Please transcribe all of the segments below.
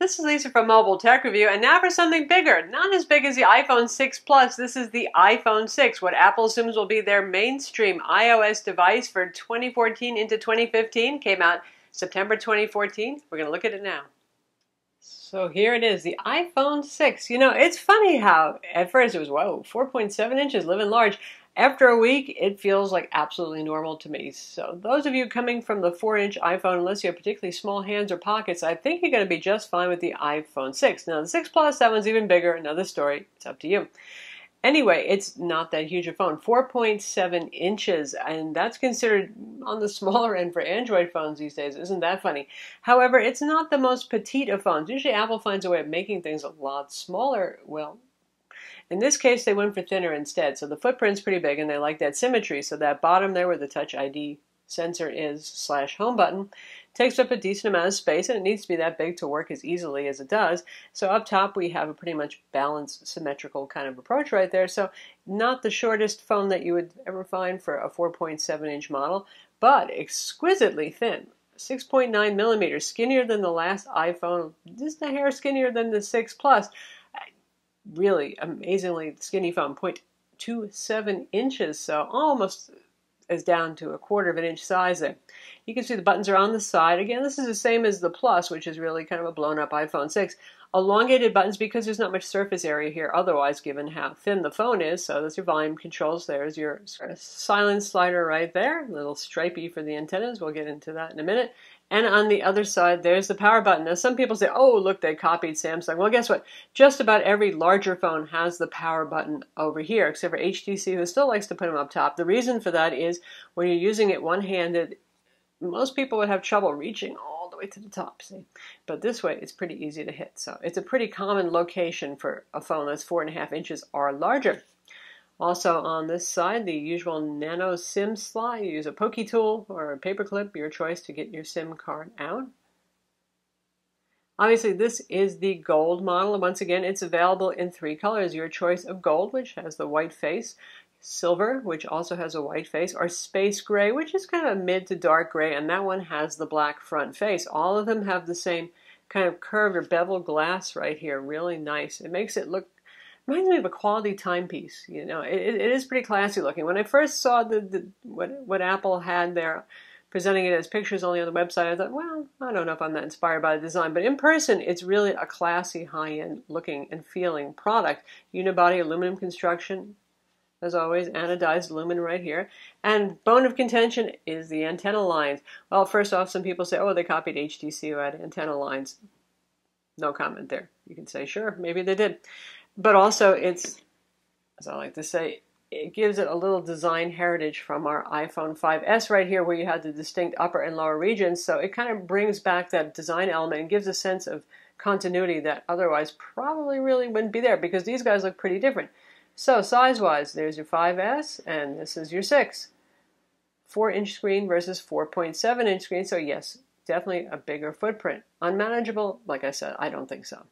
This is Lisa from Mobile Tech Review, and now for something bigger. Not as big as the iPhone 6 Plus, this is the iPhone 6, what Apple assumes will be their mainstream iOS device for 2014 into 2015. Came out September 2014. We're going to look at it now. So here it is, the iPhone 6. You know, it's funny how at first it was, whoa, 4.7 inches, living large. After a week, it feels like absolutely normal to me. So those of you coming from the 4-inch iPhone, unless you have particularly small hands or pockets, I think you're going to be just fine with the iPhone 6. Now the 6 Plus, that one's even bigger, another story. It's up to you. Anyway, it's not that huge a phone, 4.7 inches, and that's considered on the smaller end for Android phones these days. Isn't that funny? However, it's not the most petite of phones. Usually Apple finds a way of making things a lot smaller. Well, in this case, they went for thinner instead. So the footprint's pretty big, and they like that symmetry. So that bottom there where the Touch ID sensor is / home button takes up a decent amount of space, and it needs to be that big to work as easily as it does. So up top, we have a pretty much balanced, symmetrical kind of approach right there. So not the shortest phone that you would ever find for a 4.7-inch model, but exquisitely thin. 6.9 millimeters, skinnier than the last iPhone, just a hair skinnier than the 6 Plus. Really amazingly skinny phone, 0.27 inches, so almost as down to a quarter of an inch size there. You can see the buttons are on the side. Again, this is the same as the Plus, which is really kind of a blown up iPhone 6. Elongated buttons because there's not much surface area here otherwise, given how thin the phone is. So that's your volume controls. There's your sort of silence slider right there. A little stripey for the antennas. We'll get into that in a minute. And on the other side, there's the power button. Now, some people say, oh, look, they copied Samsung. Well, guess what? Just about every larger phone has the power button over here, except for HTC, who still likes to put them up top. The reason for that is when you're using it one-handed, most people would have trouble reaching all the way to the top, see? But this way, it's pretty easy to hit. So it's a pretty common location for a phone that's 4.5 inches or larger. Also on this side, the usual nano SIM slot. You use a pokey tool or a paper clip, your choice, to get your SIM card out. Obviously, this is the gold model. Once again, it's available in 3 colors. Your choice of gold, which has the white face, silver, which also has a white face, or space gray, which is kind of a mid to dark gray, and that one has the black front face. All of them have the same kind of curved or beveled glass right here. Really nice. It makes it look, reminds me of a quality timepiece. You know, it is pretty classy looking. When I first saw what Apple had there, presenting it as pictures only on the website, I thought, well, I don't know if I'm that inspired by the design. But in person, it's really a classy, high-end looking and feeling product. Unibody aluminum construction, as always, anodized aluminum right here. And bone of contention is the antenna lines. Well, first off, some people say, oh, they copied HTC who had antenna lines. No comment there. You can say, sure, maybe they did. But also, it's, as I like to say, it gives it a little design heritage from our iPhone 5S right here, where you had the distinct upper and lower regions. So it kind of brings back that design element and gives a sense of continuity that otherwise probably really wouldn't be there, because these guys look pretty different. So size-wise, there's your 5S, and this is your 6. 4-inch screen versus 4.7-inch screen. So yes, definitely a bigger footprint. Unmanageable? Like I said, I don't think so.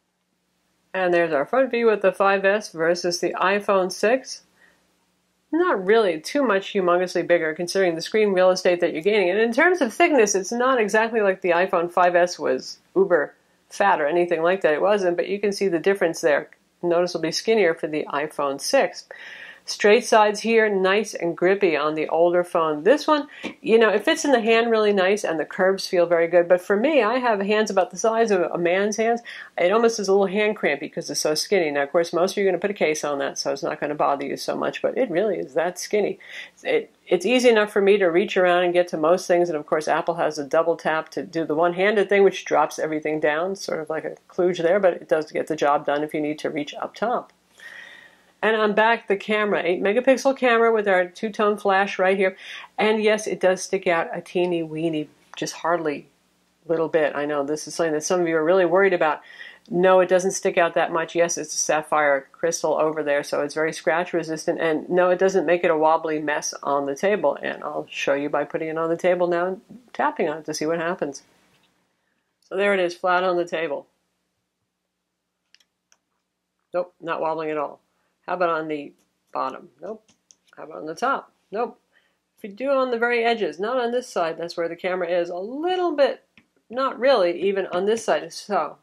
And there's our front view with the 5S versus the iPhone 6. Not really too much humongously bigger considering the screen real estate that you're gaining. And in terms of thickness, it's not exactly like the iPhone 5S was uber fat or anything like that. It wasn't, but you can see the difference there. Noticeably skinnier for the iPhone 6. Straight sides here, nice and grippy on the older phone. This one, you know, it fits in the hand really nice and the curves feel very good. But for me, I have hands about the size of a man's hands. It almost is a little hand crampy because it's so skinny. Now, of course, most of you are going to put a case on that, so it's not going to bother you so much. But it really is that skinny. It's easy enough for me to reach around and get to most things. And, of course, Apple has a double tap to do the one-handed thing, which drops everything down, sort of like a kludge there. But it does get the job done if you need to reach up top. And on back, the camera, 8-megapixel camera with our two-tone flash right here. And yes, it does stick out a teeny weeny, just hardly little bit. I know this is something that some of you are really worried about. No, it doesn't stick out that much. Yes, it's a sapphire crystal over there, so it's very scratch resistant. And no, it doesn't make it a wobbly mess on the table. And I'll show you by putting it on the table now and tapping on it to see what happens. So there it is, flat on the table. Nope, not wobbling at all. How about on the bottom? Nope. How about on the top? Nope. If you do it on the very edges, not on this side, that's where the camera is, a little bit, not really, even on this side. So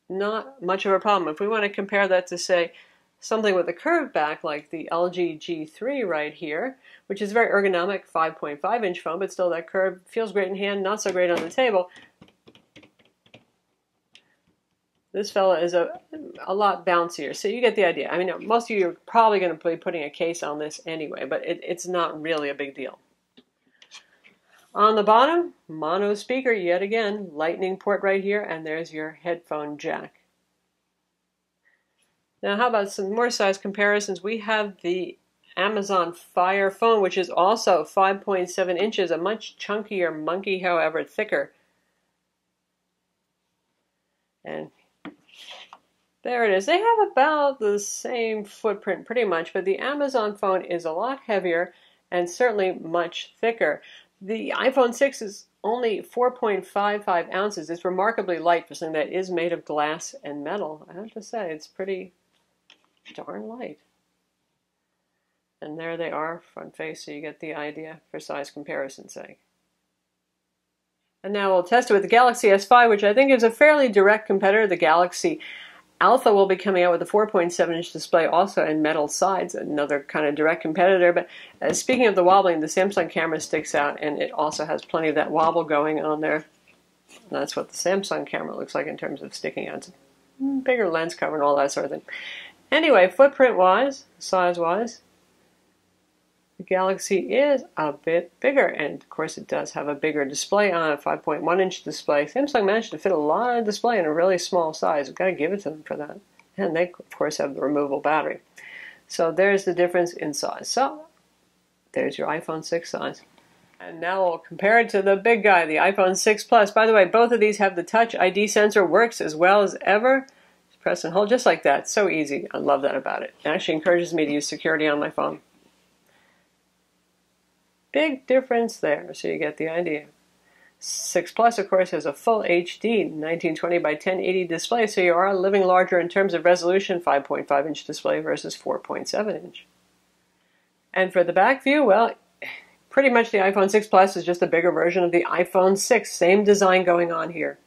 not much of a problem. If we want to compare that to, say, something with a curved back like the LG G3 right here, which is very ergonomic, 5.5-inch phone, but still that curve feels great in hand, not so great on the table. This fella is a lot bouncier, so you get the idea. I mean, most of you are probably going to be putting a case on this anyway, but it's not really a big deal. On the bottom, mono speaker yet again, lightning port right here, and there's your headphone jack. Now, how about some more size comparisons? We have the Amazon Fire phone, which is also 5.7 inches, a much chunkier monkey, however, thicker. And there it is. They have about the same footprint pretty much, but the Amazon phone is a lot heavier and certainly much thicker. The iPhone 6 is only 4.55 ounces. It's remarkably light for something that is made of glass and metal. I have to say, it's pretty darn light. And there they are, front face, so you get the idea for size comparison's sake. And now we'll test it with the Galaxy S5, which I think is a fairly direct competitor. The Galaxy Alpha will be coming out with a 4.7-inch display also in metal sides, another kind of direct competitor. But speaking of the wobbling, the Samsung camera sticks out, and it also has plenty of that wobble going on there. And that's what the Samsung camera looks like in terms of sticking out. Bigger lens cover and all that sort of thing. Anyway, footprint-wise, size-wise, the Galaxy is a bit bigger, and of course it does have a bigger display on it, 5.1-inch display. Samsung managed to fit a lot of display in a really small size. We've got to give it to them for that. And they, of course, have the removable battery. So there's the difference in size. So there's your iPhone 6 size. And now we'll compare it to the big guy, the iPhone 6 Plus. By the way, both of these have the Touch ID sensor, works as well as ever. Just press and hold just like that. So easy. I love that about it. It actually encourages me to use security on my phone. Big difference there, so you get the idea. 6 Plus, of course, has a full HD 1920 by 1080 display, so you are living larger in terms of resolution, 5.5-inch display versus 4.7-inch. And for the back view, well, pretty much the iPhone 6 Plus is just a bigger version of the iPhone 6. Same design going on here.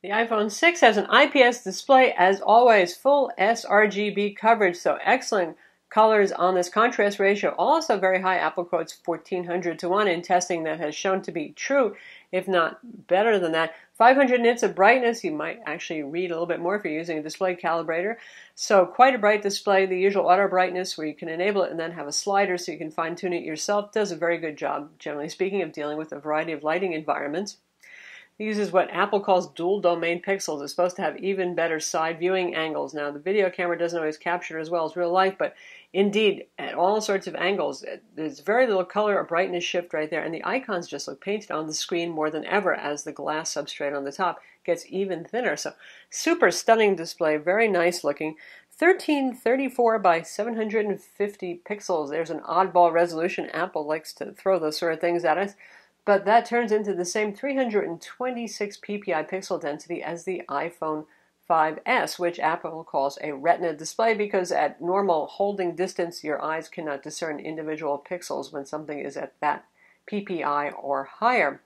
The iPhone 6 has an IPS display, as always, full sRGB coverage, so excellent colors on this contrast ratio. Also very high, Apple quotes 1400 to 1 in testing that has shown to be true, if not better than that. 500 nits of brightness. You might actually read a little bit more if you're using a display calibrator. So quite a bright display. The usual auto brightness where you can enable it and then have a slider so you can fine tune it yourself. Does a very good job, generally speaking, of dealing with a variety of lighting environments. It uses what Apple calls dual domain pixels. It's supposed to have even better side viewing angles. Now, the video camera doesn't always capture it as well as real life, but indeed, at all sorts of angles, there's very little color or brightness shift right there, and the icons just look painted on the screen more than ever as the glass substrate on the top gets even thinner. So, super stunning display, very nice looking. 1334 by 750 pixels. There's an oddball resolution. Apple likes to throw those sort of things at us. But that turns into the same 326 ppi pixel density as the iPhone 5S, which Apple calls a retina display because at normal holding distance, your eyes cannot discern individual pixels when something is at that ppi or higher.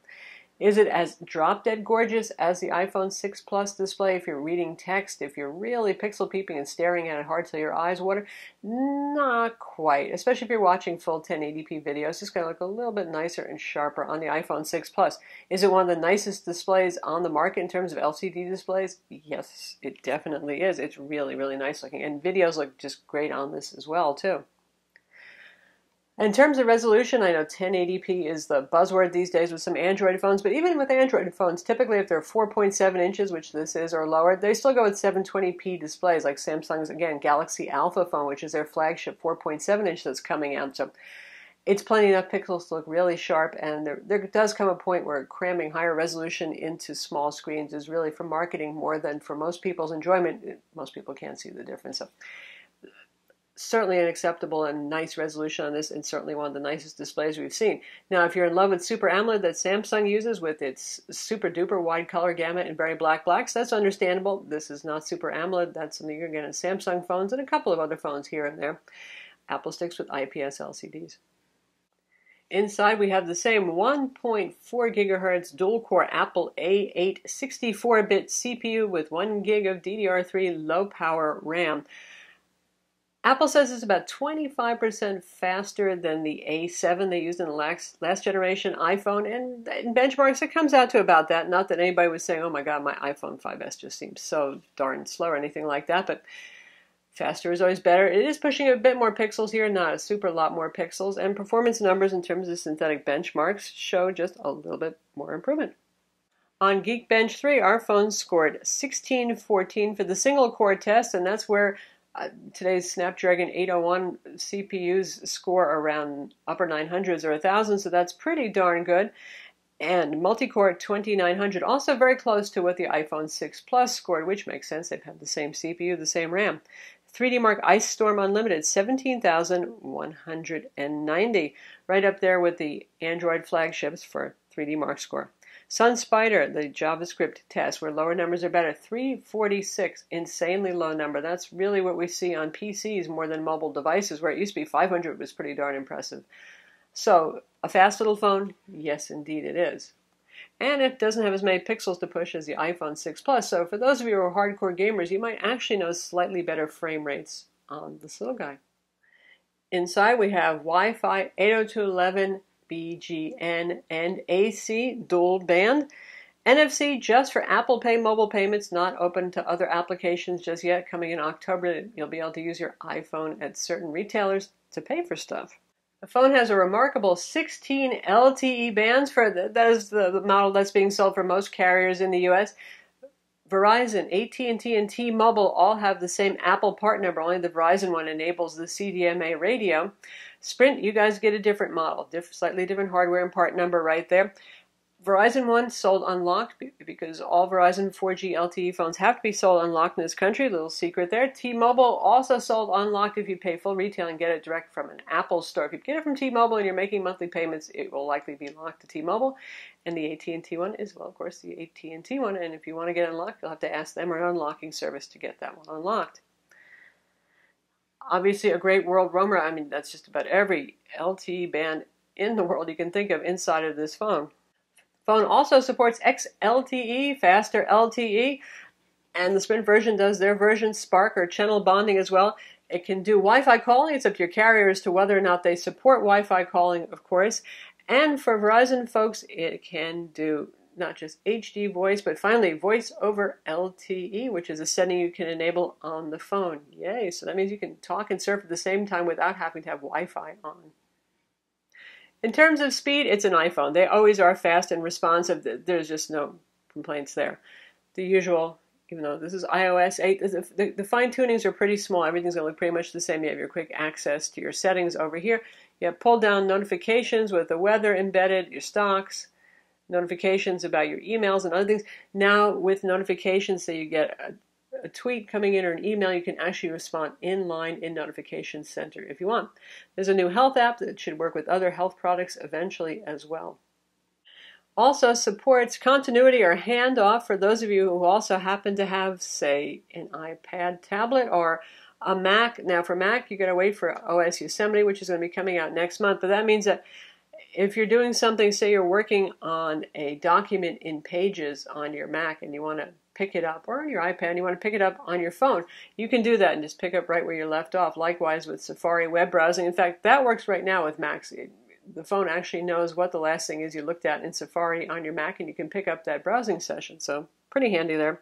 Is it as drop-dead gorgeous as the iPhone 6 Plus display if you're reading text, if you're really pixel peeping and staring at it hard till your eyes water? Not quite, especially if you're watching full 1080p videos. It's going to look a little bit nicer and sharper on the iPhone 6 Plus. Is it one of the nicest displays on the market in terms of LCD displays? Yes, it definitely is. It's really, really nice looking. And videos look just great on this as well, too. In terms of resolution, I know 1080p is the buzzword these days with some Android phones, but even with Android phones, typically if they're 4.7 inches, which this is, or lower, they still go with 720p displays, like Samsung's, again, Galaxy Alpha phone, which is their flagship 4.7 inch that's coming out. So it's plenty enough pixels to look really sharp, and there does come a point where cramming higher resolution into small screens is really for marketing more than for most people's enjoyment. Most people can't see the difference. So certainly an acceptable and nice resolution on this, and certainly one of the nicest displays we've seen. Now, if you're in love with Super AMOLED that Samsung uses with its super duper wide color gamut and very black blacks, that's understandable. This is not Super AMOLED. That's something you're getting in Samsung phones and a couple of other phones here and there. Apple sticks with IPS LCDs. Inside we have the same 1.4 gigahertz dual-core Apple A8 64-bit CPU with 1 gig of DDR3 low-power RAM. Apple says it's about 25% faster than the A7 they used in the last generation iPhone, and in benchmarks it comes out to about that. Not that anybody was saying, oh my god, my iPhone 5S just seems so darn slow or anything like that, but faster is always better. It is pushing a bit more pixels here, not a super lot more pixels, and performance numbers in terms of synthetic benchmarks show just a little bit more improvement. On Geekbench 3, our phone scored 1614 for the single-core test, and that's where today's Snapdragon 801 CPUs score around upper 900s or 1000, so that's pretty darn good. And multi-core 2900, also very close to what the iPhone 6 Plus scored, which makes sense. They've had the same CPU, the same RAM. 3D Mark Ice Storm Unlimited, 17,190. Right up there with the Android flagships for 3D Mark score. Sun Spider, the JavaScript test, where lower numbers are better, 346, insanely low number. That's really what we see on PCs more than mobile devices, where it used to be 500 was pretty darn impressive. So, a fast little phone? Yes, indeed it is. And it doesn't have as many pixels to push as the iPhone 6 Plus, so for those of you who are hardcore gamers, you might actually notice slightly better frame rates on this little guy. Inside we have Wi-Fi 802.11, BGN, and AC dual band. NFC just for Apple Pay mobile payments, not open to other applications just yet. Coming in October, you'll be able to use your iPhone at certain retailers to pay for stuff. The phone has a remarkable 16 LTE bands. That is the model that's being sold for most carriers in the U.S. Verizon, AT&T, and T-Mobile all have the same Apple part number. Only the Verizon one enables the CDMA radio. Sprint, you guys get a different model, slightly different hardware and part number right there. Verizon one sold unlocked because all Verizon 4G LTE phones have to be sold unlocked in this country. Little secret there. T-Mobile also sold unlocked if you pay full retail and get it direct from an Apple store. If you get it from T-Mobile and you're making monthly payments, it will likely be locked to T-Mobile. And the AT&T one is, well, of course, the AT&T one. And if you want to get unlocked, you'll have to ask them or an unlocking service to get that one unlocked. Obviously, a great world roamer. I mean, that's just about every LTE band in the world you can think of inside of this phone. Phone also supports XLTE, faster LTE, and the Sprint version does their version, Spark or channel bonding as well. It can do Wi-Fi calling. It's up to your carrier as to whether or not they support Wi-Fi calling, of course. And for Verizon folks, it can do not just HD voice, but finally voice over LTE, which is a setting you can enable on the phone. Yay! So that means you can talk and surf at the same time without having to have Wi-Fi on. In terms of speed, it's an iPhone. They always are fast and responsive. There's just no complaints there. The usual, even though this is iOS 8, the fine-tunings are pretty small. Everything's going to look pretty much the same. You have your quick access to your settings over here. You have pull-down notifications with the weather embedded, your stocks, notifications about your emails and other things. Now, with notifications, so you get a tweet coming in or an email, you can actually respond in line in Notification Center if you want. There's a new health app that should work with other health products eventually as well. Also supports continuity or handoff for those of you who also happen to have, say, an iPad tablet or a Mac. Now for Mac, you got to wait for OS Yosemite, which is going to be coming out next month, but that means that if you're doing something, say you're working on a document in Pages on your Mac and you want to pick it up, or on your iPad and you want to pick it up on your phone, you can do that and just pick up right where you left off. Likewise with Safari web browsing. In fact, that works right now with Macs. The phone actually knows what the last thing is you looked at in Safari on your Mac, and you can pick up that browsing session. So pretty handy there.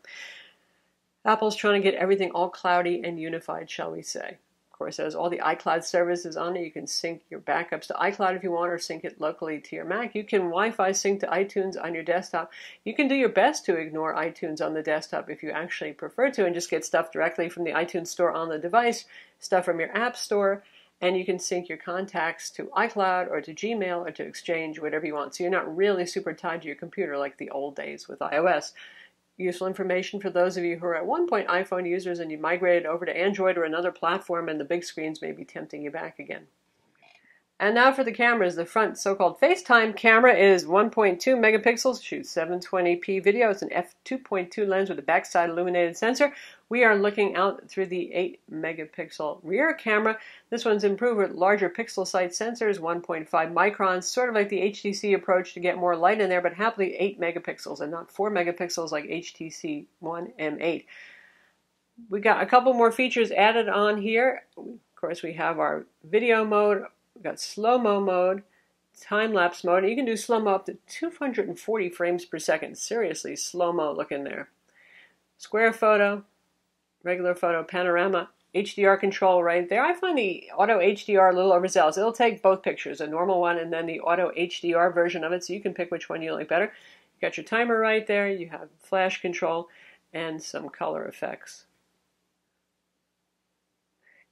Apple's trying to get everything all cloudy and unified, shall we say. Of course, it has all the iCloud services on it. You can sync your backups to iCloud if you want, or sync it locally to your Mac. You can Wi-Fi sync to iTunes on your desktop. You can do your best to ignore iTunes on the desktop if you actually prefer to, and just get stuff directly from the iTunes store on the device, stuff from your App Store, and you can sync your contacts to iCloud or to Gmail or to Exchange, whatever you want. So you're not really super tied to your computer like the old days with iOS. Useful information for those of you who are at one point iPhone users and you migrated over to Android or another platform and the big screens may be tempting you back again. And now for the cameras. The front so-called FaceTime camera is 1.2 megapixels, shoots 720p video. It's an f2.2 lens with a backside illuminated sensor. We are looking out through the 8 megapixel rear camera. This one's improved with larger pixel size sensors, 1.5 microns, sort of like the HTC approach to get more light in there, but happily 8 megapixels and not 4 megapixels like HTC One M8. We got a couple more features added on here. Of course, we have our video mode. We've got slow-mo mode, time-lapse mode. You can do slow-mo up to 240 frames per second. Seriously, slow-mo looking there. Square photo, regular photo, panorama, HDR control right there. I find the auto HDR a little overzealous. It'll take both pictures, a normal one and then the auto HDR version of it, so you can pick which one you like better. You got your timer right there. You have flash control and some color effects.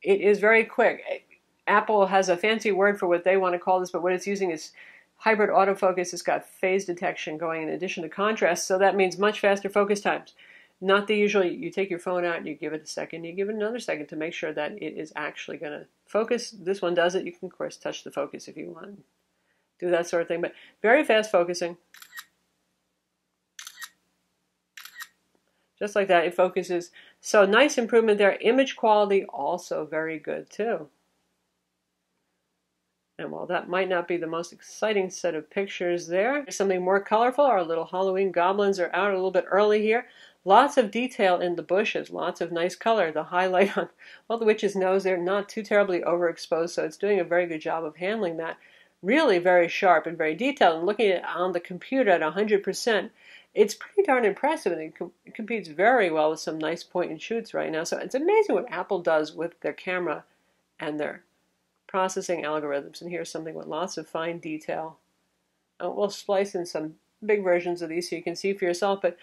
It is very quick. Apple has a fancy word for what they want to call this, but what it's using is hybrid autofocus. It's got phase detection going in addition to contrast, so that means much faster focus times. Not the usual, you take your phone out and you give it a second, you give it another second to make sure that it is actually going to focus. This one does it. You can, of course, touch the focus if you want. Do that sort of thing, but very fast focusing. Just like that, it focuses. So nice improvement there. Image quality also very good too. And while that might not be the most exciting set of pictures there, there's something more colorful. Our little Halloween goblins are out a little bit early here. Lots of detail in the bushes, lots of nice color. The highlight on, well, the witch's nose, they're not too terribly overexposed, so it's doing a very good job of handling that. Really very sharp and very detailed. And looking at it on the computer at 100%, it's pretty darn impressive, and it competes very well with some nice point and shoots right now. So it's amazing what Apple does with their camera and their processing algorithms. And here's something with lots of fine detail. We'll splice in some big versions of these so you can see for yourself, but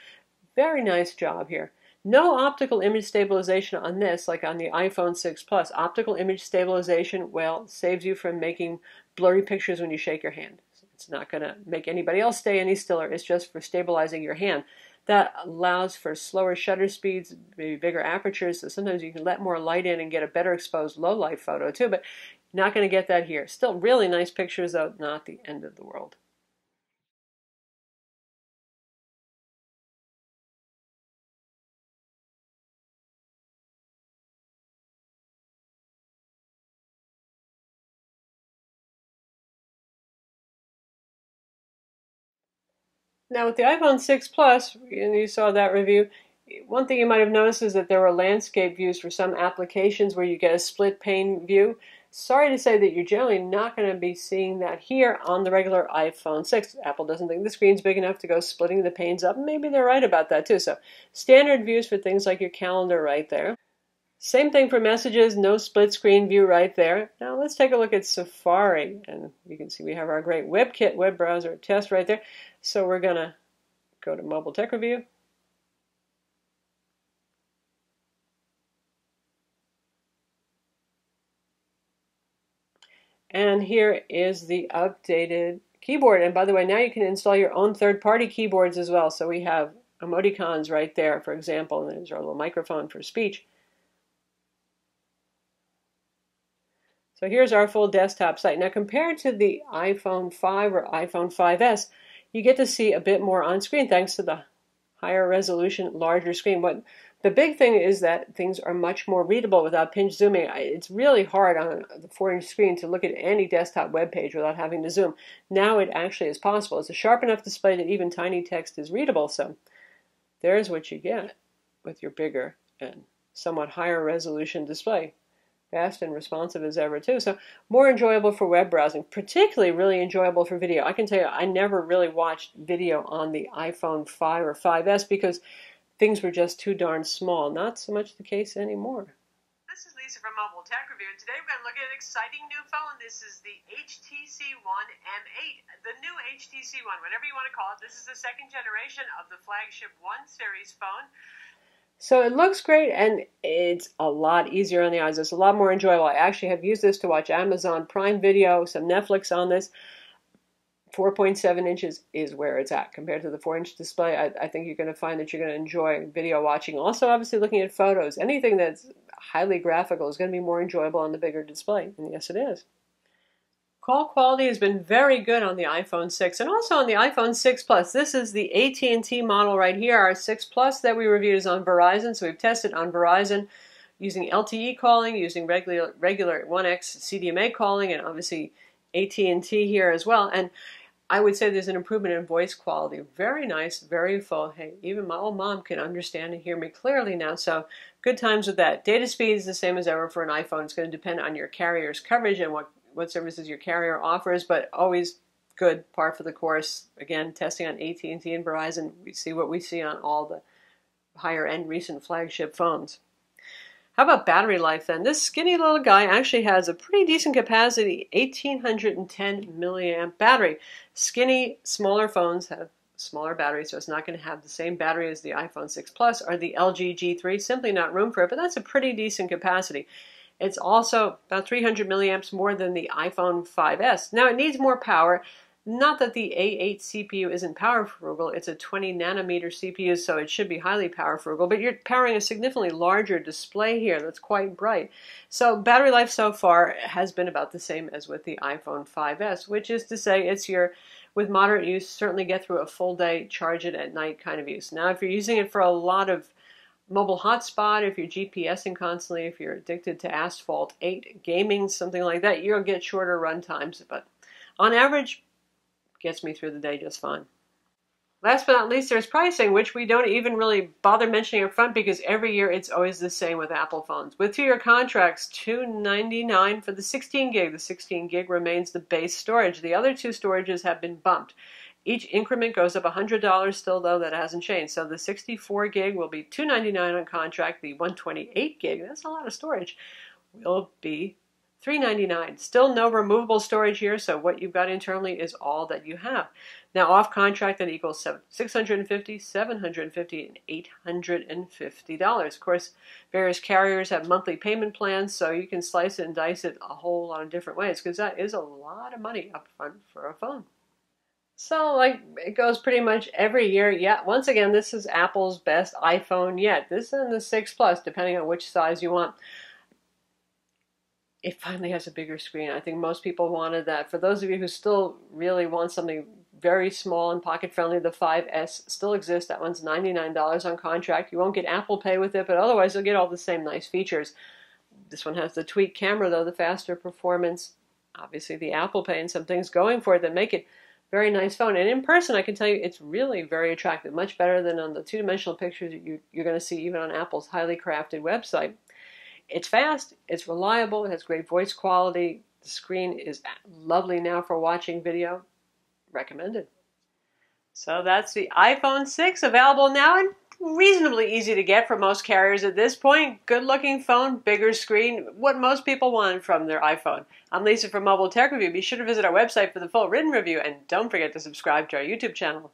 very nice job here. No optical image stabilization on this, like on the iPhone 6 Plus. Optical image stabilization, well, saves you from making blurry pictures when you shake your hand. It's not going to make anybody else stay any stiller. It's just for stabilizing your hand. That allows for slower shutter speeds, maybe bigger apertures, so sometimes you can let more light in and get a better exposed low light photo too, but not going to get that here. Still really nice pictures, though, not the end of the world. Now with the iPhone 6 Plus, and you saw that review, one thing you might have noticed is that there were landscape views for some applications where you get a split pane view. Sorry to say that you're generally not going to be seeing that here on the regular iPhone 6. Apple doesn't think the screen's big enough to go splitting the panes up. Maybe they're right about that too. So standard views for things like your calendar right there. Same thing for messages, no split screen view right there. Now let's take a look at Safari, and you can see we have our great WebKit web browser test right there. So we're going to go to Mobile Tech Review. And here is the updated keyboard. And by the way, now you can install your own third-party keyboards as well. So we have emoticons right there, for example, and there's our little microphone for speech. So here's our full desktop site. Now compared to the iPhone 5 or iPhone 5S, you get to see a bit more on screen thanks to the higher resolution, larger screen. But the big thing is that things are much more readable without pinch zooming. It's really hard on the 4-inch screen to look at any desktop web page without having to zoom. Now it actually is possible. It's a sharp enough display that even tiny text is readable. So there's what you get with your bigger and somewhat higher resolution display. Fast and responsive as ever too. So more enjoyable for web browsing, particularly really enjoyable for video. I can tell you I never really watched video on the iPhone 5 or 5S because things were just too darn small. Not so much the case anymore. This is Lisa from Mobile Tech Review, and today we're going to look at an exciting new phone. This is the HTC One M8, the new HTC One, whatever you want to call it. This is the second generation of the flagship One series phone. So it looks great, and it's a lot easier on the eyes. It's a lot more enjoyable. I actually have used this to watch Amazon Prime Video, some Netflix on this. 4.7 inches is where it's at compared to the 4-inch display. I think you're going to find that you're going to enjoy video watching. Also, obviously, looking at photos. Anything that's highly graphical is going to be more enjoyable on the bigger display. And yes, it is. Call quality has been very good on the iPhone 6 and also on the iPhone 6 Plus. This is the AT&T model right here. Our 6 Plus that we reviewed is on Verizon, so we've tested on Verizon using LTE calling, using regular 1X CDMA calling, and obviously AT&T here as well. And I would say there's an improvement in voice quality. Very nice, very full. Hey, even my old mom can understand and hear me clearly now, so good times with that. Data speed is the same as ever for an iPhone. It's going to depend on your carrier's coverage and what services your carrier offers, but always good, par for the course. Again, testing on AT&T and Verizon, we see what we see on all the higher-end recent flagship phones. How about battery life then? This skinny little guy actually has a pretty decent capacity, 1810 milliamp battery. Skinny, smaller phones have smaller batteries, so it's not going to have the same battery as the iPhone 6 Plus or the LG G3. Simply not room for it, but that's a pretty decent capacity. It's also about 300 milliamps more than the iPhone 5S. Now, it needs more power. Not that the A8 CPU isn't power frugal, it's a 20 nanometer CPU, so it should be highly power frugal, but you're powering a significantly larger display here that's quite bright. So battery life so far has been about the same as with the iPhone 5S, which is to say it's with moderate use, certainly get through a full day, charge it at night kind of use. Now, if you're using it for a lot of mobile hotspot, if you're GPSing constantly, if you're addicted to Asphalt 8 gaming, something like that, you'll get shorter run times, but on average, gets me through the day just fine. Last but not least, there's pricing, which we don't even really bother mentioning up front because every year it's always the same with Apple phones. With 2-year contracts, $299 for the 16 gig. The 16 gig remains the base storage. The other two storages have been bumped. Each increment goes up $100 still, though that hasn't changed. So the 64 gig will be $299 on contract. The 128 gig, that's a lot of storage, will be $399. Still no removable storage here, so what you've got internally is all that you have. Now off contract, that equals $650, $750, and $850. Of course, various carriers have monthly payment plans, so you can slice it and dice it a whole lot of different ways, because that is a lot of money up front for a phone. So, it goes pretty much every year. Yeah, once again, this is Apple's best iPhone yet. This is the 6 Plus, depending on which size you want. It finally has a bigger screen. I think most people wanted that. For those of you who still really want something very small and pocket-friendly, the 5S still exists. That one's $99 on contract. You won't get Apple Pay with it, but otherwise you'll get all the same nice features. This one has the tweaked camera, though, the faster performance, obviously the Apple Pay and some things going for it that make it very nice phone. And in person, I can tell you, it's really very attractive, much better than on the two-dimensional pictures you're going to see even on Apple's highly crafted website. It's fast, it's reliable, it has great voice quality. The screen is lovely now for watching video. Recommended. So that's the iPhone 6, available now and reasonably easy to get for most carriers at this point. Good looking phone, bigger screen, what most people want from their iPhone. I'm Lisa from Mobile Tech Review. Be sure to visit our website for the full written review and don't forget to subscribe to our YouTube channel.